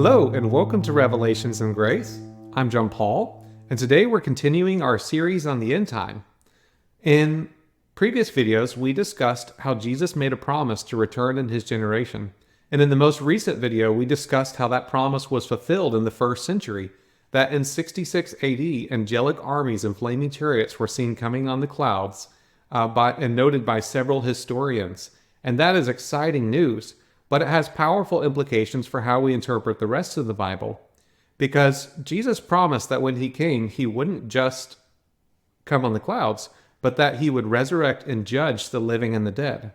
Hello, and welcome to Revelations and Grace. I'm John Paul, and today we're continuing our series on the end time. In previous videos, we discussed how Jesus made a promise to return in his generation. And in the most recent video, we discussed how that promise was fulfilled in the first century, that in 66 AD, angelic armies and flaming chariots were seen coming on the clouds, and noted by several historians. And that is exciting news. But it has powerful implications for how we interpret the rest of the Bible. Because Jesus promised that when he came, he wouldn't just come on the clouds, but that he would resurrect and judge the living and the dead.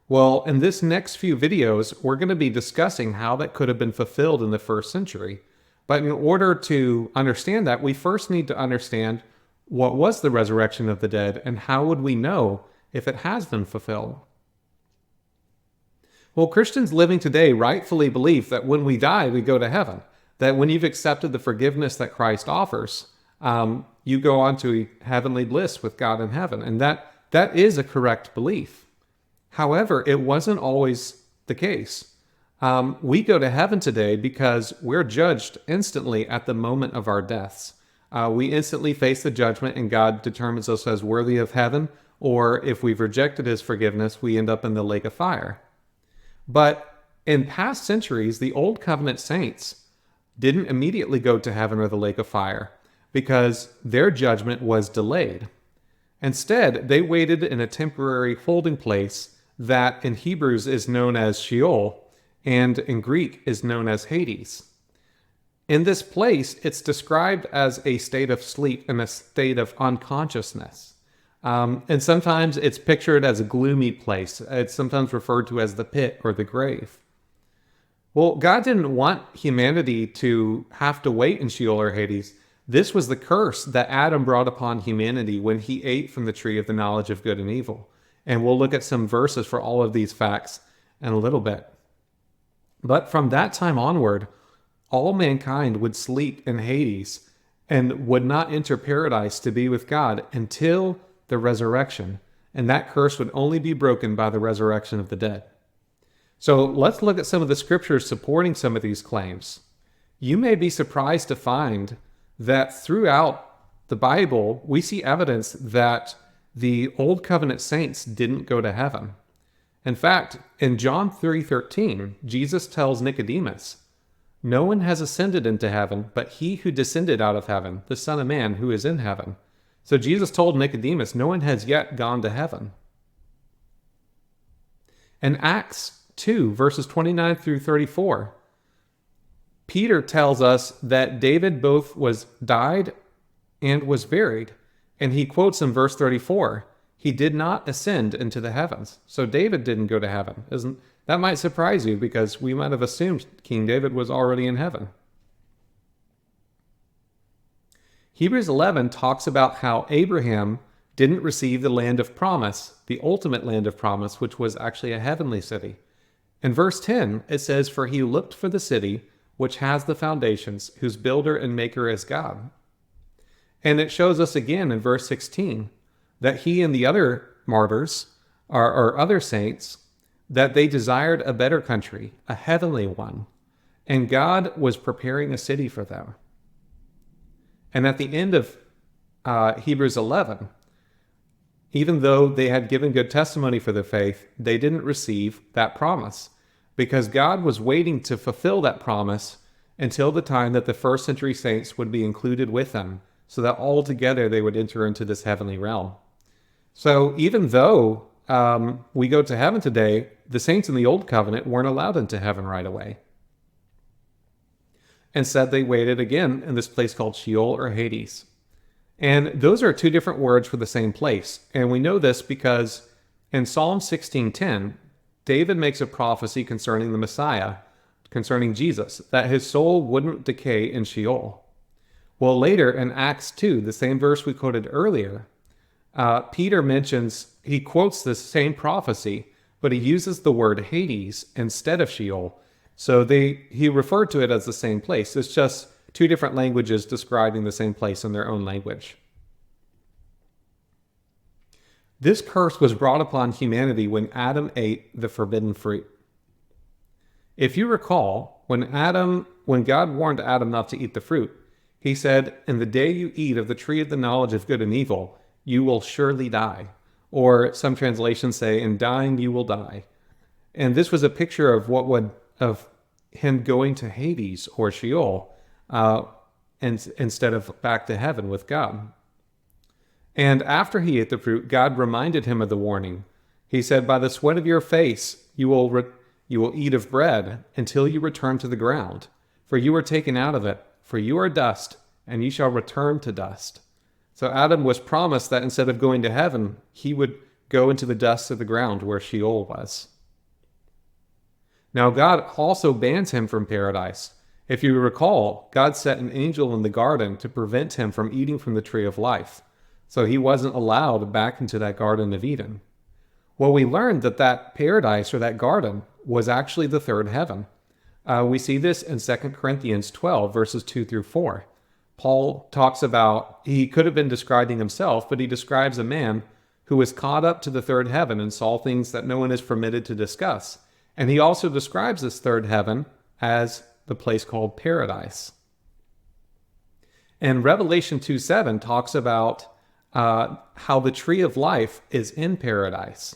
Well, in this next few videos, we're going to be discussing how that could have been fulfilled in the first century. But in order to understand that, we first need to understand what was the resurrection of the dead and how would we know if it has been fulfilled. Well, Christians living today rightfully believe that when we die, we go to heaven. That when you've accepted the forgiveness that Christ offers, you go on to heavenly bliss with God in heaven. And that is a correct belief. However, it wasn't always the case. We go to heaven today because we're judged instantly at the moment of our deaths. We instantly face the judgment, and God determines us as worthy of heaven, or if we've rejected his forgiveness, we end up in the lake of fire. But in past centuries, the Old Covenant saints didn't immediately go to heaven or the lake of fire because their judgment was delayed. Instead, they waited in a temporary holding place that in Hebrews is known as Sheol and in Greek is known as Hades. In this place, it's described as a state of sleep and a state of unconsciousness. And sometimes it's pictured as a gloomy place. It's sometimes referred to as the pit or the grave. Well, God didn't want humanity to have to wait in Sheol or Hades. This was the curse that Adam brought upon humanity when he ate from the tree of the knowledge of good and evil. And we'll look at some verses for all of these facts in a little bit. But from that time onward, all mankind would sleep in Hades and would not enter paradise to be with God until the resurrection, and that curse would only be broken by the resurrection of the dead. So let's look at some of the scriptures supporting some of these claims. You may be surprised to find that throughout the Bible, we see evidence that the Old Covenant saints didn't go to heaven. In fact, in John 3:13, Jesus tells Nicodemus, "No one has ascended into heaven, but he who descended out of heaven, the Son of Man who is in heaven." So Jesus told Nicodemus, no one has yet gone to heaven. In Acts 2, verses 29 through 34, Peter tells us that David both died and was buried. And he quotes in verse 34, he did not ascend into the heavens. So David didn't go to heaven. That might surprise you because we might have assumed King David was already in heaven. Hebrews 11 talks about how Abraham didn't receive the land of promise, the ultimate land of promise, which was actually a heavenly city. In verse 10, it says, "For he looked for the city which has the foundations, whose builder and maker is God." And it shows us again in verse 16 that he and the other martyrs, or other saints, that they desired a better country, a heavenly one, and God was preparing a city for them. And at the end of Hebrews 11, even though they had given good testimony for their faith, they didn't receive that promise because God was waiting to fulfill that promise until the time that the first century saints would be included with them, so that all together they would enter into this heavenly realm. So even though we go to heaven today, the saints in the Old Covenant weren't allowed into heaven right away. Instead, they waited again in this place called Sheol or Hades. And those are two different words for the same place. And we know this because in Psalm 16:10, David makes a prophecy concerning the Messiah, concerning Jesus, that his soul wouldn't decay in Sheol. Well, later in Acts 2, the same verse we quoted earlier, Peter he quotes this same prophecy, but he uses the word Hades instead of Sheol. So he referred to it as the same place. It's just two different languages describing the same place in their own language. This curse was brought upon humanity when Adam ate the forbidden fruit. If you recall, when Adam when God warned Adam not to eat the fruit, he said, "In the day you eat of the tree of the knowledge of good and evil, you will surely die." Or some translations say, "In dying you will die." And this was a picture of of him going to Hades or Sheol, instead of back to heaven with God. And after he ate the fruit, God reminded him of the warning. He said, "By the sweat of your face you will eat of bread until you return to the ground, for you are taken out of it, for you are dust, and you shall return to dust." So Adam was promised that instead of going to heaven, he would go into the dust of the ground where Sheol was. Now God also bans him from paradise. If you recall, God set an angel in the garden to prevent him from eating from the tree of life. So he wasn't allowed back into that Garden of Eden. Well, we learned that paradise or that garden was actually the third heaven. We see this in 2 Corinthians 12, verses 2 through 4. Paul talks about, he could have been describing himself, but he describes a man who was caught up to the third heaven and saw things that no one is permitted to discuss. And he also describes this third heaven as the place called paradise. And Revelation 2:7 talks about how the tree of life is in paradise.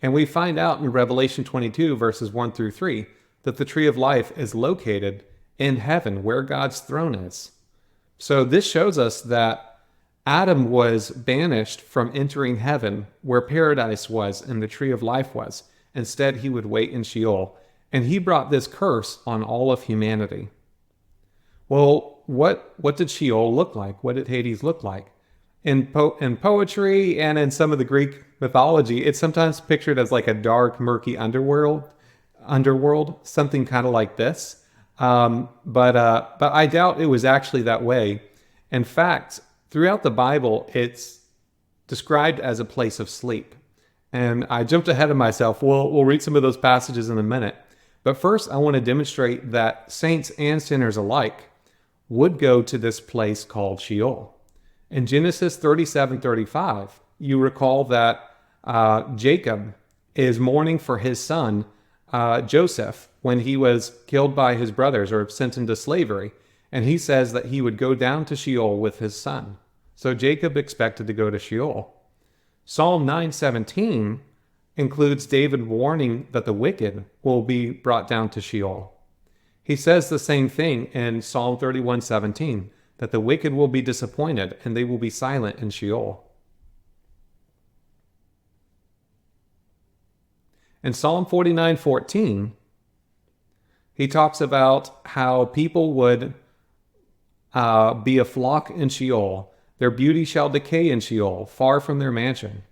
And we find out in Revelation 22, verses 1 through 3, that the tree of life is located in heaven, where God's throne is. So this shows us that Adam was banished from entering heaven, where paradise was and the tree of life was. Instead, he would wait in Sheol. And he brought this curse on all of humanity. Well, what did Sheol look like? What did Hades look like? In poetry and in some of the Greek mythology, it's sometimes pictured as like a dark, murky underworld, something kind of like this. But I doubt it was actually that way. In fact, throughout the Bible, it's described as a place of sleep. And I jumped ahead of myself. We'll read some of those passages in a minute. But first, I want to demonstrate that saints and sinners alike would go to this place called Sheol. In Genesis 37:35, you recall that Jacob is mourning for his son, Joseph, when he was killed by his brothers or sent into slavery. And he says that he would go down to Sheol with his son. So Jacob expected to go to Sheol. Psalm 9:17 includes David warning that the wicked will be brought down to Sheol. He says the same thing in Psalm 31:17, that the wicked will be disappointed and they will be silent in Sheol. In Psalm 49:14, he talks about how people would be a flock in Sheol. Their beauty shall decay in Sheol, far from their mansion.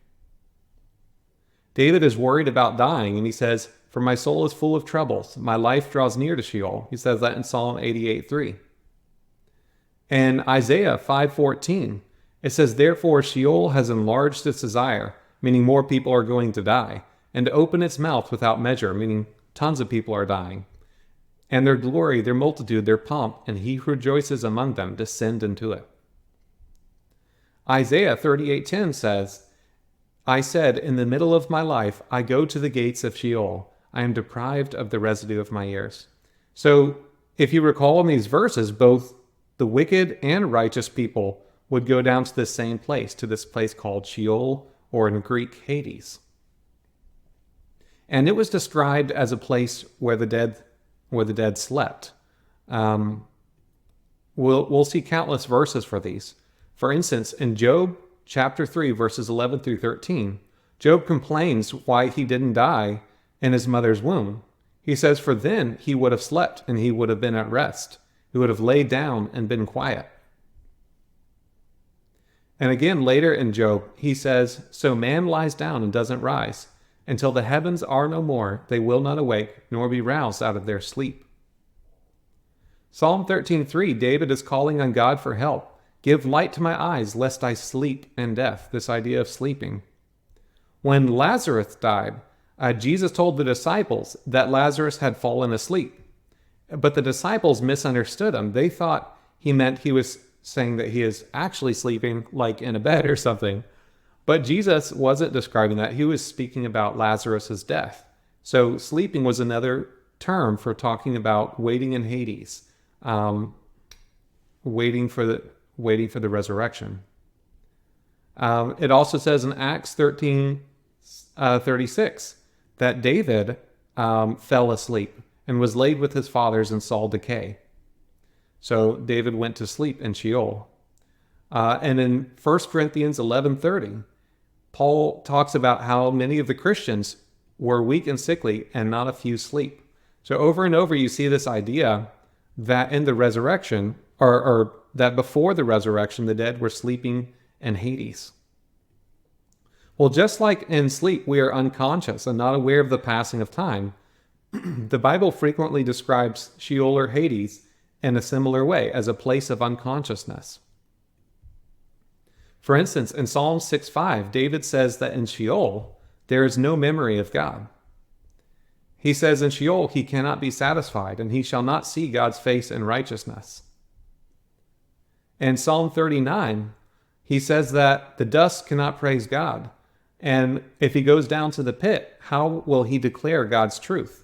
David is worried about dying, and he says, "For my soul is full of troubles. My life draws near to Sheol." He says that in Psalm 88:3. In Isaiah 5:14, it says, "Therefore Sheol has enlarged its desire," meaning more people are going to die, "and opened its mouth without measure," meaning tons of people are dying. "And their glory, their multitude, their pomp, and he who rejoices among them descend into it." Isaiah 38:10 says, "I said, in the middle of my life, I go to the gates of Sheol. I am deprived of the residue of my years." So if you recall in these verses, both the wicked and righteous people would go down to the same place, to this place called Sheol, or in Greek, Hades. And it was described as a place where the dead slept. We'll see countless verses for these. For instance, in Job chapter 3, verses 11 through 13, Job complains why he didn't die in his mother's womb. He says, "For then he would have slept and he would have been at rest. He would have laid down and been quiet." And again, later in Job, he says, "So man lies down and doesn't rise. Until the heavens are no more, they will not awake, nor be roused out of their sleep." Psalm 13:3, David is calling on God for help. "Give light to my eyes, lest I sleep in death." This idea of sleeping. When Lazarus died, Jesus told the disciples that Lazarus had fallen asleep. But the disciples misunderstood him. They thought he meant he was saying that he is actually sleeping, like in a bed or something. But Jesus wasn't describing that. He was speaking about Lazarus's death. So sleeping was another term for talking about waiting in Hades, waiting for the resurrection. It also says in Acts 13:36 that David fell asleep and was laid with his fathers and saw decay. So David went to sleep in Sheol. And in 1 Corinthians 11:30, Paul talks about how many of the Christians were weak and sickly and not a few sleep. So over and over you see this idea that in the resurrection, or that before the resurrection, the dead were sleeping in Hades. Well, just like in sleep, we are unconscious and not aware of the passing of time. The Bible frequently describes Sheol or Hades in a similar way, as a place of unconsciousness. For instance, in Psalm 6:5, David says that in Sheol, there is no memory of God. He says in Sheol, he cannot be satisfied, and he shall not see God's face in righteousness. In Psalm 39, he says that the dust cannot praise God. And if he goes down to the pit, how will he declare God's truth?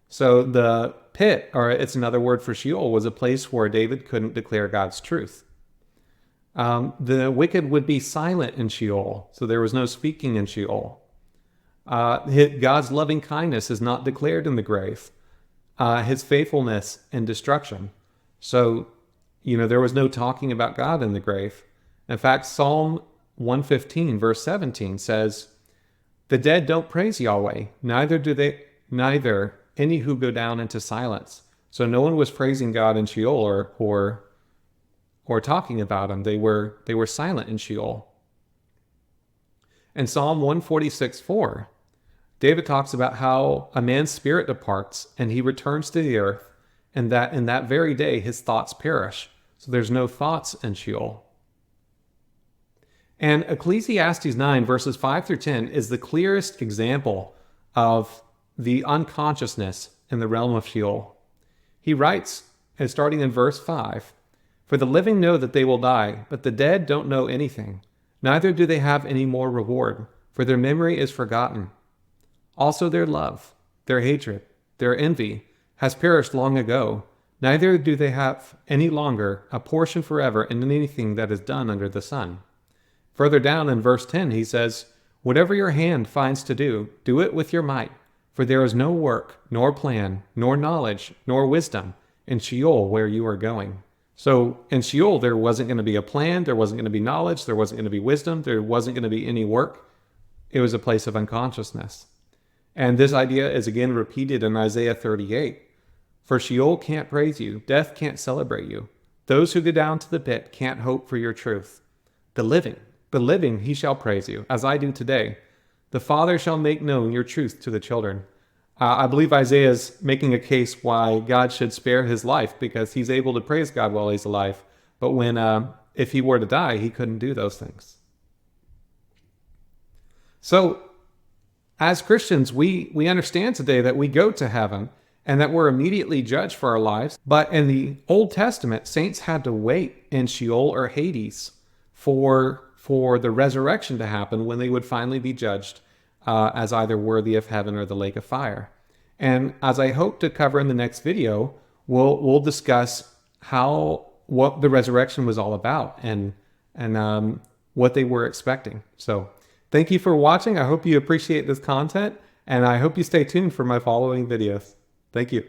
So the pit, or it's another word for Sheol, was a place where David couldn't declare God's truth. The wicked would be silent in Sheol, so there was no speaking in Sheol. God's loving kindness is not declared in the grave. His faithfulness in destruction. So, there was no talking about God in the grave. In fact, Psalm 115, verse 17 says, "The dead don't praise Yahweh, neither any who go down into silence." So no one was praising God in Sheol or talking about him. They were silent in Sheol. In Psalm 146:4, David talks about how a man's spirit departs and he returns to the earth, and that in that very day his thoughts perish. So there's no thoughts in Sheol. And Ecclesiastes 9, verses 5 through 10 is the clearest example of the unconsciousness in the realm of Sheol. He writes, starting in verse 5, "For the living know that they will die, but the dead don't know anything. Neither do they have any more reward, for their memory is forgotten. Also their love, their hatred, their envy has perished long ago. Neither do they have any longer a portion forever in anything that is done under the sun." Further down in verse 10, he says, "Whatever your hand finds to do, do it with your might. For there is no work, nor plan, nor knowledge, nor wisdom in Sheol where you are going." So in Sheol, there wasn't going to be a plan, there wasn't going to be knowledge, there wasn't going to be wisdom, there wasn't going to be any work. It was a place of unconsciousness. And this idea is again repeated in Isaiah 38. "For Sheol can't praise you, death can't celebrate you. Those who go down to the pit can't hope for your truth. The living he shall praise you, as I do today. The Father shall make known your truth to the children." I believe Isaiah is making a case why God should spare his life, because he's able to praise God while he's alive. But if he were to die, he couldn't do those things. So, as Christians, we understand today that we go to heaven and that we're immediately judged for our lives. But in the Old Testament, saints had to wait in Sheol or Hades for the resurrection to happen, when they would finally be judged as either worthy of heaven or the lake of fire. And as I hope to cover in the next video, we'll discuss what the resurrection was all about and what they were expecting. So thank you for watching. I hope you appreciate this content, and I hope you stay tuned for my following videos. Thank you.